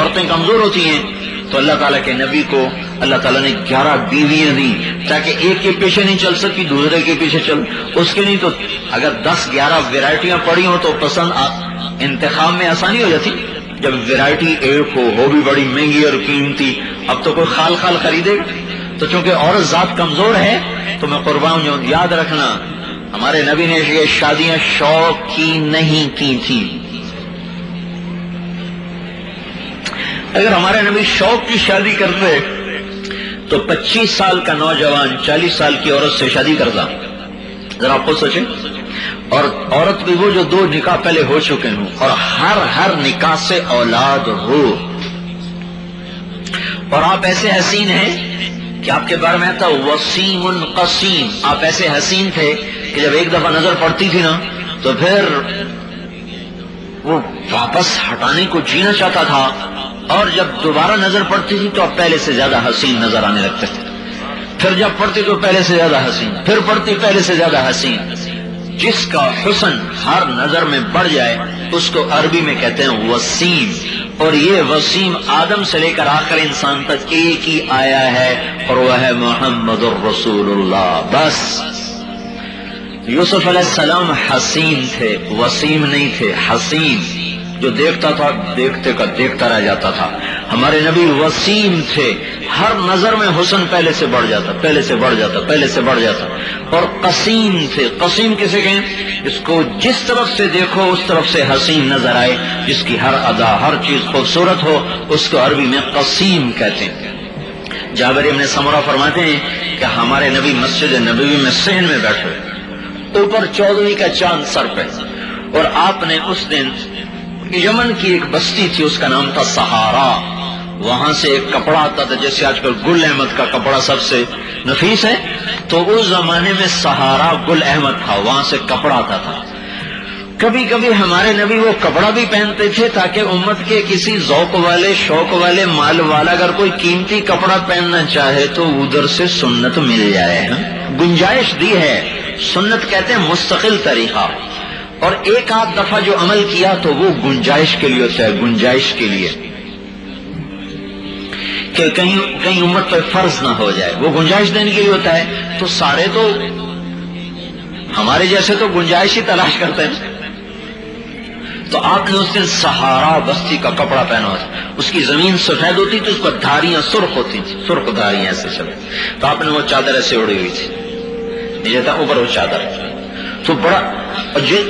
عورتیں کمزور ہوتی ہیں تو اللہ تعالیٰ کے نبی کو اللہ تعالیٰ نے 11 بیویاں دی تاکہ ایک کے پیچھے نہیں چل سکتی دوسرے کے پیچھے چل اس کے نہیں تو اگر 10-11 ویرائٹیاں پڑی ہوں تو پسند انتخاب میں آسانی ہو جاتی. جب ویرائٹی ایک ہو بھی بڑی مہنگی اور قیمتی اب تو کوئی خال خال خریدے گا. تو چونکہ عورت ذات کمزور ہے تو میں قربان ہوں. یاد رکھنا ہمارے نبی نے یہ شادیاں شوق کی نہیں کی تھی. اگر ہمارے نبی شوق کی شادی کرتے تو 25 سال کا نوجوان 40 سال کی عورت سے شادی کرتا. ذرا آپ خود سوچیں. اور عورت بھی وہ جو 2 نکاح پہلے ہو چکے ہوں اور ہر نکاح سے اولاد ہو. اور آپ ایسے حسین ہیں کہ آپ کے بارے میں آتا وسیم قسیم. آپ ایسے حسین تھے کہ جب ایک دفعہ نظر پڑتی تھی نا تو پھر وہ واپس ہٹانے کو جینا چاہتا تھا اور جب دوبارہ نظر پڑتی تھی تو اب پہلے سے زیادہ حسین نظر آنے لگتے تھے. پھر جب پڑتی تو پہلے سے زیادہ حسین, پھر پڑتی پہلے سے زیادہ حسین. جس کا حسن ہر نظر میں بڑھ جائے اس کو عربی میں کہتے ہیں وسیم. اور یہ وسیم آدم سے لے کر آخر انسان تک ایک ہی آیا ہے اور وہ ہے محمد الرسول اللہ. بس یوسف علیہ السلام حسین تھے, وسیم نہیں تھے, حسین. جو دیکھتا تھا دیکھتے کا دیکھتا رہ جاتا تھا. ہمارے نبی وسیم تھے, ہر نظر میں حسن پہلے سے بڑھ جاتا, پہلے سے بڑھ جاتا, پہلے سے بڑھ جاتا. اور قسیم تھے. قسیم کسے کہیں؟ جس کو جس طرف سے دیکھو اس طرف سے حسین نظر آئے, جس کی ہر ادا ہر چیز خوبصورت ہو, اس کو عربی میں قسیم کہتے ہیں. جابر ابن سمرہ فرماتے ہیں کہ ہمارے نبی مسجد نبوی میں صحن میں بیٹھے, اوپر 14ویں کا چاند سر پہ, اور آپ نے اس دن یمن کی ایک بستی تھی اس کا نام تھا سہارا, وہاں سے ایک کپڑا آتا تھا جیسے آج کل گل احمد کا کپڑا سب سے نفیس ہے, تو اس زمانے میں سہارا گل احمد تھا, وہاں سے کپڑا آتا تھا. کبھی کبھی ہمارے نبی وہ کپڑا بھی پہنتے تھے تاکہ امت کے کسی ذوق والے شوق والے مال والا اگر کوئی قیمتی کپڑا پہننا چاہے تو ادھر سے سنت مل جائے. گنجائش دی ہے, سنت کہتے ہیں مستقل طریقہ. اور ایک آدھ دفعہ جو عمل کیا تو وہ گنجائش کے لیے ہوتا ہے, گنجائش کے لیے کہ کہیں امت پر فرض نہ ہو جائے, وہ گنجائش دینے کے لیے ہوتا ہے. تو سارے تو ہمارے جیسے تو گنجائش ہی تلاش کرتے ہیں. تو آپ نے اس دن سہارا بستی کا کپڑا پہنا ہوتا, اس کی زمین سفید ہوتی تو اس پر دھاریاں سرخ ہوتی تھی, سرخ دھاریاں ایسے چلے. تو آپ نے وہ چادر ایسے اڑی ہوئی تھی, نیچے تھا اوپر وہ چادر, تو بڑا.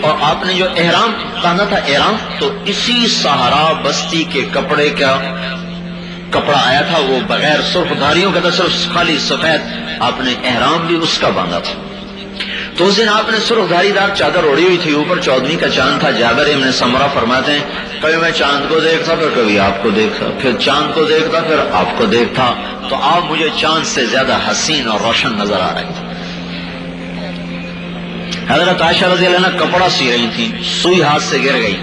اور آپ نے جو احرام باندھا تھا احرام, تو اسی سہارا بستی کے کپڑے کا کپڑا آیا تھا, وہ بغیر سرخ دھاریوں کا تھا, صرف خالی سفید. آپ نے احرام بھی اس کا باندھا تھا. تو اس دن آپ نے سرخ دھاری دار چادر اڑی ہوئی تھی, اوپر 14ویں کا چاند تھا. جابر ابن سمرہ فرماتے ہیں کبھی میں چاند کو دیکھتا پھر کبھی آپ کو دیکھتا, پھر چاند کو دیکھتا پھر آپ کو دیکھتا, تو آپ مجھے چاند سے زیادہ حسین اور روشن نظر آ رہے تھے. حضرت عائشہ رضی اللہ عنہ کپڑا سی رہی تھی, سوئی ہاتھ سے گر گئی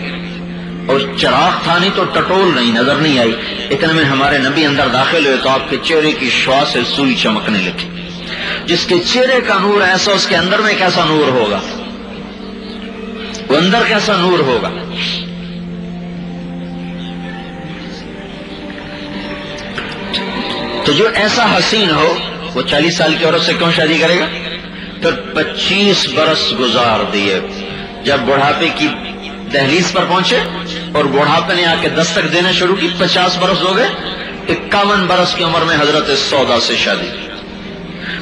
اور چراغ تھا نہیں تو ٹٹول نہیں, نظر نہیں آئی. اتنے میں ہمارے نبی اندر داخل ہوئے تو آپ کے چہرے کی شعاع سے سوئی چمکنے لگی. جس کے چہرے کا نور ایسا اس کے اندر میں کیسا نور ہوگا, وہ اندر کیسا نور ہوگا. تو جو ایسا حسین ہو وہ 40 سال کی عورت سے کیوں شادی کرے گا. پھر 25 برس گزار دیے, جب بڑھاپے کی دہلیز پر پہنچے اور بڑھاپے نے آ کے دستک دینا شروع کی, 50 برس ہو گئے. 51 برس کی عمر میں حضرت سودا سے شادی,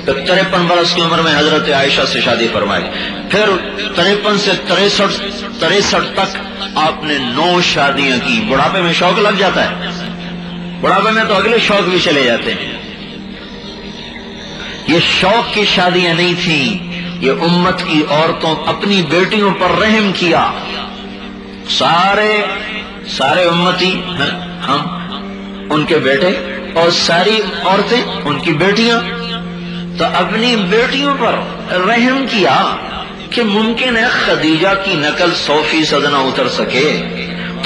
پھر 53 برس کی عمر میں حضرت عائشہ سے شادی فرمائی. پھر 53 سے 63 تک آپ نے 9 شادیاں کی. بڑھاپے میں شوق لگ جاتا ہے, بڑھاپے میں تو اگلے شوق بھی چلے جاتے ہیں. یہ شوق کی شادیاں نہیں تھیں, یہ امت کی عورتوں اپنی بیٹیوں پر رحم کیا. سارے امتی ہم ان کے بیٹے اور ساری عورتیں ان کی بیٹیاں, تو اپنی بیٹیوں پر رحم کیا کہ ممکن ہے خدیجہ کی نقل 100% نہ اتر سکے,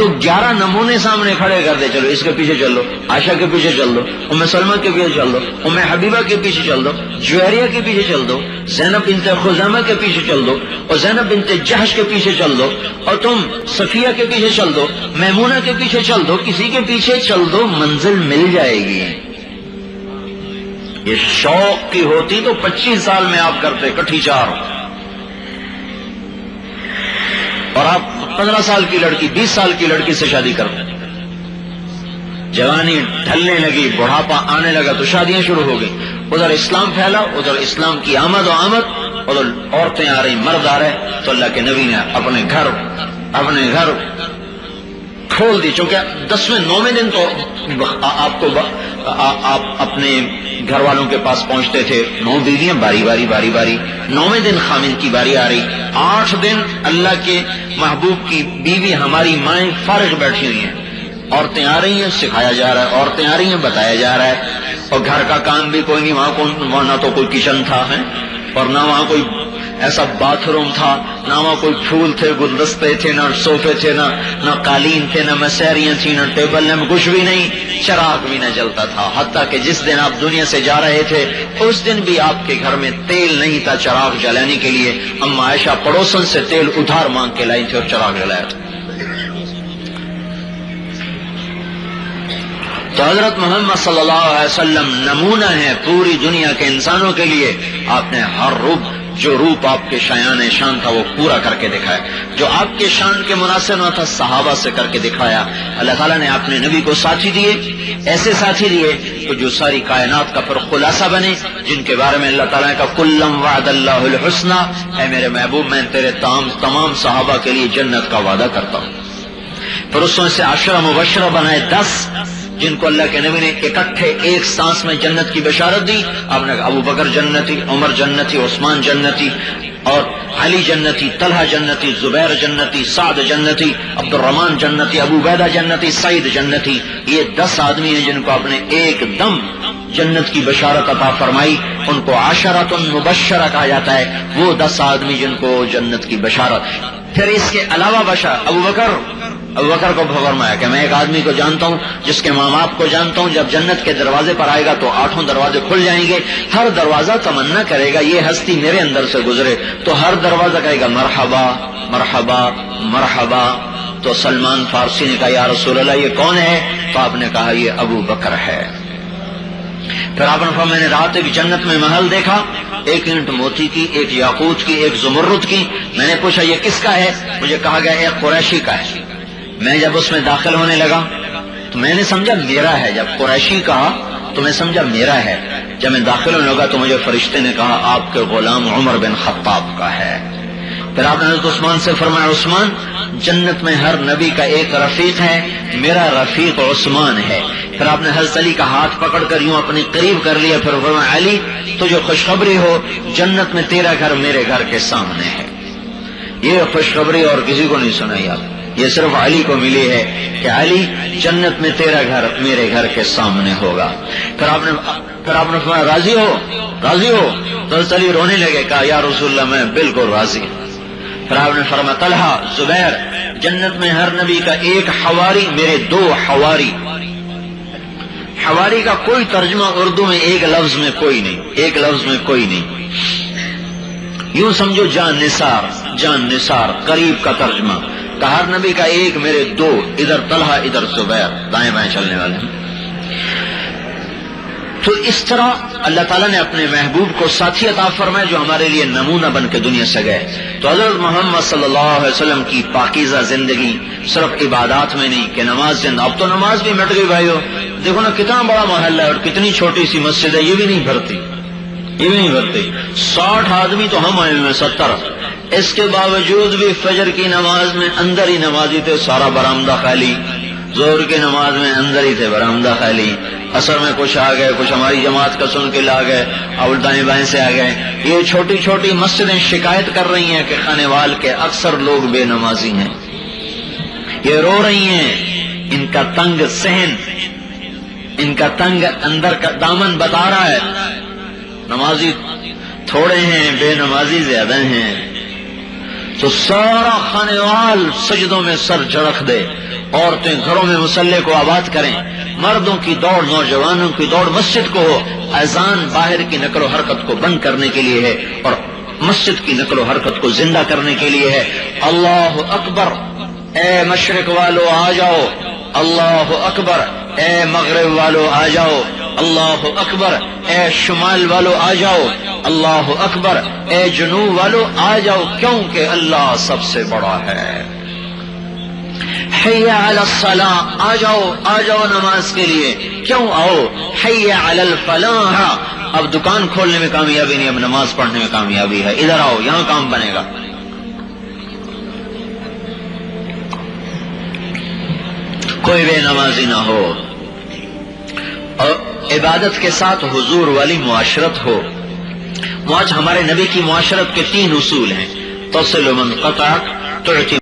تو 11 نمونے سامنے کھڑے کر دے، چلو اس کے پیچھے چل دو، عائشہ کے پیچھے چل دو، ام سلمہ کے پیچھے چل دو، ام حبیبہ کے پیچھے چل دو، جویریہ کے پیچھے چل دو، زینب بنت خزیمہ کے پیچھے چل دو، اور زینب بنت جحش کے پیچھے چل دو، اور تم صفیہ کے پیچھے چل دو، میمونہ کے پیچھے چل دو، کسی کے پیچھے چل دو، منزل مل جائے گی۔ یہ شوق کی ہوتی تو 25 سال میں آپ کرتے کٹھی چار، اور آپ 15 سال کی لڑکی 20 سال کی لڑکی سے شادی کرتے، جوانی ڈھلنے لگی، بڑھاپا آنے لگا تو شادیاں شروع ہو گئی، ادھر اسلام پھیلا، ادھر اسلام کی آمد و آمد، ادھر عورتیں آ رہی، مرد آ رہے، تو اللہ کے نبی نے اپنے گھر کھول دی، چونکہ 10ویں 9ویں دن تو آپ اپنے گھر والوں کے پاس پہنچتے تھے، 9 بیویاں باری باری، 9ویں دن خامن کی باری آ رہی، 8 دن اللہ کے محبوب کی بیوی ہماری مائیں فارغ بیٹھی ہوئی ہیں، عورتیں آ رہی ہیں، سکھایا جا رہا ہے، عورتیں آ رہی ہیں، بتایا جا رہا ہے، اور گھر کا کام بھی کوئی نہیں، وہاں نہ تو کوئی کچن تھا ہے، اور نہ وہاں کوئی ایسا باتھ روم تھا، نہ وہاں کوئی پھول تھے، گلدستے تھے، نہ صوفے تھے، نہ قالین تھے، نہ مسہریاں تھیں، نہ ٹیبل، نہ کچھ بھی نہیں، چراغ بھی نہ جلتا تھا، حتیٰ کہ جس دن آپ دنیا سے جا رہے تھے اس دن بھی آپ کے گھر میں تیل نہیں تھا چراغ جلانے کے لیے، اما عائشہ پڑوسن سے تیل ادھار مانگ کے لائی تھی اور چراغ جلایا تھا۔ تو حضرت محمد صلی اللہ علیہ وسلم نمونہ ہے پوری دنیا کے انسانوں کے لیے، آپ نے ہر جو روپ آپ کے شان تھا وہ پورا کر کے دکھایا، جو آپ کے شان کے مناسب نہ تھا صحابہ سے کر کے دکھایا۔ اللہ تعالیٰ نے اپنے نبی کو ساتھی دیے، ایسے ساتھی دیے تو جو ساری کائنات کا پھر خلاصہ بنے، جن کے بارے میں اللہ تعالیٰ نے کہا کلم وعد اللہ الحسنى، اے میرے محبوب میں تیرے تمام صحابہ کے لیے جنت کا وعدہ کرتا ہوں۔ پھر اس میں سے 10 مبشرہ بنائے، 10 جن کو اللہ کے نبی نے اکٹھے ایک سانس میں جنت کی بشارت دی۔ آپ نے کہا ابو بکر جنتی، عمر جنتی، عثمان جنتی، اور علی جنتی، طلحہ جنتی، زبیر جنتی، سعد جنتی، عبد الرحمن جنتی، ابو عبیدہ جنتی، سعید جنتی۔ یہ 10 آدمی ہیں جن کو آپ نے ایک دم جنت کی بشارت عطا فرمائی، ان کو عشرۃ مبشرہ کہا جاتا ہے، وہ 10 آدمی جن کو جنت کی بشارت۔ پھر اس کے علاوہ ابو بکر کو فرمایا کہ میں ایک آدمی کو جانتا ہوں جس کے ماں باپ کو جانتا ہوں، جب جنت کے دروازے پر آئے گا تو 8 دروازے کھل جائیں گے، ہر دروازہ تمنا کرے گا یہ ہستی میرے اندر سے گزرے، تو ہر دروازہ کہے گا مرحبا مرحبا مرحبا۔ تو سلمان فارسی نے کہا یا رسول اللہ یہ کون ہے؟ تو آپ نے کہا یہ ابو بکر ہے۔ پھر آپ نے فرمایا میں نے رات ایک جنت میں محل دیکھا، 1 اینٹ موتی کی، 1 یاقوت کی، 1 زمرد کی۔ میں نے پوچھا یہ کس کا ہے؟ مجھے کہا گیا ایک قریشی کا ہے۔ میں جب اس میں داخل ہونے لگا تو میں نے سمجھا میرا ہے، جب قریشی کہا تو میں سمجھا میرا ہے، جب میں داخل ہونے لگا تو مجھے فرشتے نے کہا آپ کے غلام عمر بن خطاب کا ہے۔ پھر آپ نے حضرت عثمان سے فرمایا عثمان جنت میں ہر نبی کا ایک رفیق ہے، میرا رفیق عثمان ہے۔ پھر آپ نے حضرت علی کا ہاتھ پکڑ کر یوں اپنے قریب کر لیا، پھر فرمایا علی تجھے خوشخبری ہو جنت میں تیرا گھر میرے گھر کے سامنے ہے۔ یہ خوشخبری اور کسی کو نہیں سنائی آپ، یہ صرف علی کو ملی ہے کہ علی جنت میں تیرا گھر میرے گھر کے سامنے ہوگا۔ پھر آپ نے فرمایا راضی ہو؟ تو علی رونے لگے، کہا یا رسول اللہ میں بالکل راضی ہوں۔ پھر آپ نے فرمایا طلحہ زبیر جنت میں ہر نبی کا ایک حواری، میرے 2 حواری۔ حواری کا کوئی ترجمہ اردو میں ایک لفظ میں کوئی نہیں، یوں سمجھو جان نثار قریب کا ترجمہ، کہ ہر نبی کا ایک، میرے 2، ادھر طلحہ ادھر زبیر، دائیں بائیں چلنے والے ہیں۔ تو اس طرح اللہ تعالیٰ نے اپنے محبوب کو ساتھی عطا فرمایا جو ہمارے لیے نمونہ بن کے دنیا سے گئے۔ تو حضرت محمد صلی اللہ علیہ وسلم کی پاکیزہ زندگی صرف عبادات میں نہیں کہ نماز اب تو نماز بھی مٹ گئی بھائیو، دیکھو نا کتنا بڑا محل ہے اور کتنی چھوٹی سی مسجد ہے، یہ بھی نہیں بھرتی 60 آدمی تو ہم آئے ہوئے 70، اس کے باوجود بھی فجر کی نماز میں اندر ہی نمازی تھے، سارا برآمدہ خالی، ظہر کی نماز میں اندر ہی تھے برآمدہ خالی، عصر میں کچھ آ گئے، کچھ ہماری جماعت کا سن کے لا گئے اور دائیں بائیں سے آ گئے۔ یہ چھوٹی چھوٹی مسجدیں شکایت کر رہی ہیں کہ خانے وال کے اکثر لوگ بے نمازی ہیں، یہ رو رہی ہیں، ان کا تنگ صحن، ان کا تنگ اندر کا دامن بتا رہا ہے نمازی تھوڑے ہیں بے نمازی زیادہ ہیں۔ تو سارا خانے وال سجدوں میں سر جھڑک دے، عورتیں گھروں میں مصلے کو آباد کریں، مردوں کی دوڑ، نوجوانوں کی دوڑ مسجد کو ہو۔ اذان باہر کی نقل و حرکت کو بند کرنے کے لیے ہے اور مسجد کی نقل و حرکت کو زندہ کرنے کے لیے ہے۔ اللہ اکبر، اے مشرق والو آ جاؤ، اللہ اکبر، اے مغرب والو آ جاؤ، اللہ اکبر، اے شمال والو آ جاؤ، اللہ اکبر، اے جنوب والو آ جاؤ، کیونکہ اللہ سب سے بڑا ہے۔ حی علی الصلاۃ، آ جاؤ آ جاؤ نماز کے لیے۔ کیوں آؤ؟ حی علی الفلاح، اب دکان کھولنے میں کامیابی نہیں، اب نماز پڑھنے میں کامیابی ہے، ادھر آؤ یہاں کام بنے گا۔ کوئی بے نمازی نہ ہو اور عبادت کے ساتھ حضور والی معاشرت ہو۔ آج ہمارے نبی کی معاشرت کے 3 اصول ہیں: تصل من قطعک، تعطی